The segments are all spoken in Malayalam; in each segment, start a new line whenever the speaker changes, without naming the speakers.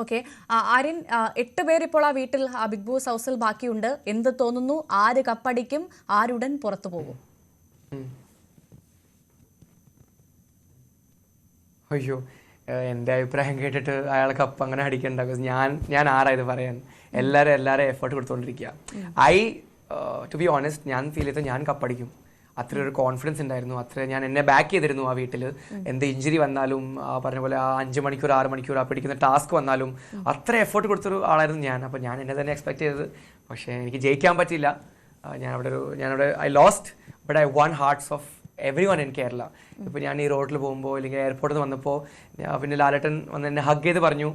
ഓക്കെ, ആര്യൻ, 8 പേർ ഇപ്പോൾ ആ വീട്ടിൽ ബിഗ് ബോസ് ഹൗസിൽ ബാക്കിയുണ്ട്. എന്ത് തോന്നുന്നു? ആര് കപ്പടിക്കും? ആരുടൻ പുറത്തു പോകും?
അയ്യോ, എൻ്റെ അഭിപ്രായം കേട്ടിട്ട് അയാൾ കപ്പ് അങ്ങനെ അടിക്കണ്ട. ഞാൻ ആരാ ഇത് പറയാൻ? എല്ലാവരും എഫേർട്ട് കൊടുത്തുകൊണ്ടിരിക്കുക. ടു ബി ഓണസ്റ്റ്, ഞാൻ ഫീൽ ചെയ്തത് ഞാൻ കപ്പടിക്കും. അത്ര ഒരു കോൺഫിഡൻസ് ഉണ്ടായിരുന്നു. അത്ര ഞാൻ എന്നെ ബാക്ക് ചെയ്തിരുന്നു ആ വീട്ടിൽ. എന്ത് ഇഞ്ചുറി വന്നാലും പറഞ്ഞ പോലെ 5 മണിക്കൂർ 6 മണിക്കൂർ ആ പിടിക്കുന്ന ടാസ്ക് വന്നാലും അത്ര എഫേർട്ട് കൊടുത്തൊരു ആളായിരുന്നു ഞാൻ. അപ്പോൾ ഞാൻ എന്നെ തന്നെ എക്സ്പെക്ട് ചെയ്തത്. പക്ഷേ എനിക്ക് ജയിക്കാൻ പറ്റില്ല. ഞാനവിടെ I lost, but I won hearts of everyone in Kerala. ഇപ്പോൾ ഞാൻ ഈ റോഡിൽ പോകുമ്പോൾ അല്ലെങ്കിൽ എയർപോർട്ടിൽ നിന്ന് വന്നപ്പോൾ പിന്നെ ലാലേട്ടൻ വന്ന് എന്നെ ഹഗ് ചെയ്ത് പറഞ്ഞു,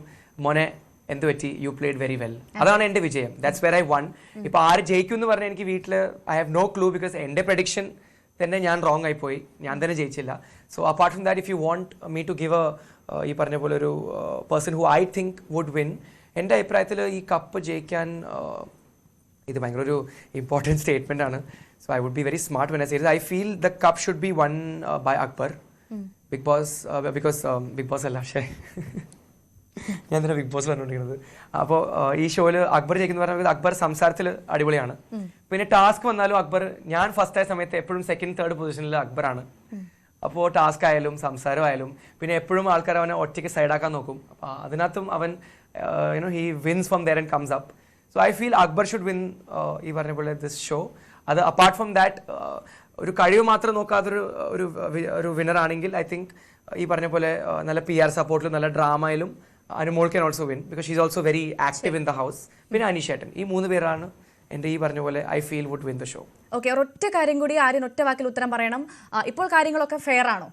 മോനെ എന്ത് പറ്റി, യു പ്ലേഡ് വെരി വെൽ. അതാണ് എൻ്റെ വിജയം. That's where I won. ഇപ്പോൾ ആര് ജയിക്കും എന്ന് പറഞ്ഞാൽ എനിക്ക് വീട്ടിൽ I have no clue, because എൻ്റെ പ്രഡിക്ഷൻ തന്നെ ഞാൻ റോങ് ആയിപ്പോയി. ഞാൻ തന്നെ ജയിച്ചില്ല. So apart from that, if you want me to give ഈ പറഞ്ഞ പോലെ ഒരു person who I think would win, എൻ്റെ അഭിപ്രായത്തിൽ ഈ കപ്പ് ജയിക്കാൻ ഇത് ഭയങ്കര ഒരു ഇമ്പോർട്ടൻറ്റ് സ്റ്റേറ്റ്മെൻ്റ് ആണ്. So I would be very smart when I say this. I feel the cup should be won by Akbar. Because big boss അല്ല, പക്ഷേ ഞാൻ തന്നെ ബിഗ് ബോസ് പറഞ്ഞുകൊണ്ടിരിക്കുന്നത്. അപ്പോൾ ഈ ഷോയിൽ അക്ബർ ജയിക്കുന്ന പറഞ്ഞാൽ അക്ബർ സംസാരത്തിൽ അടിപൊളിയാണ്. പിന്നെ ടാസ്ക് വന്നാലും അക്ബർ, ഞാൻ ഫസ്റ്റ് ആയ സമയത്ത് എപ്പോഴും സെക്കൻഡ് തേർഡ് പൊസിഷനിൽ അക്ബറാണ്. അപ്പോൾ ടാസ്ക് ആയാലും സംസാരമായാലും പിന്നെ എപ്പോഴും ആൾക്കാർ അവനെ ഒറ്റയ്ക്ക് സൈഡാക്കാൻ നോക്കും. അപ്പോൾ അതിനകത്തും അവൻ he wins from there and comes up. So I feel Akbar should win ഈ പറഞ്ഞ പോലെ ദിസ് ഷോ. അത് അപ്പാർട്ട് ഫ്രം ദാറ്റ്, ഒരു കഴിവ് മാത്രം നോക്കാത്തൊരു ഒരു വിന്നറാണെങ്കിൽ ഐ തിങ്ക് ഈ പറഞ്ഞ പോലെ നല്ല PR സപ്പോർട്ടിലും നല്ല ഡ്രാമയിലും Anumol can also win, because she is also very active in the house. പിന്നെ അനീഷേട്ടൻ, ഈ 3 പേരാണ് എൻ്റെ ഈ പറഞ്ഞ പോലെ I feel would win the show.
Okay, ഒരൊറ്റ കാര്യം കൂടി ആര്യൻ ഒറ്റ വാക്കിൽ ഉത്തരം പറയണം. ഇപ്പോൾ കാര്യങ്ങളൊക്കെ ഫെയർ ആണോ?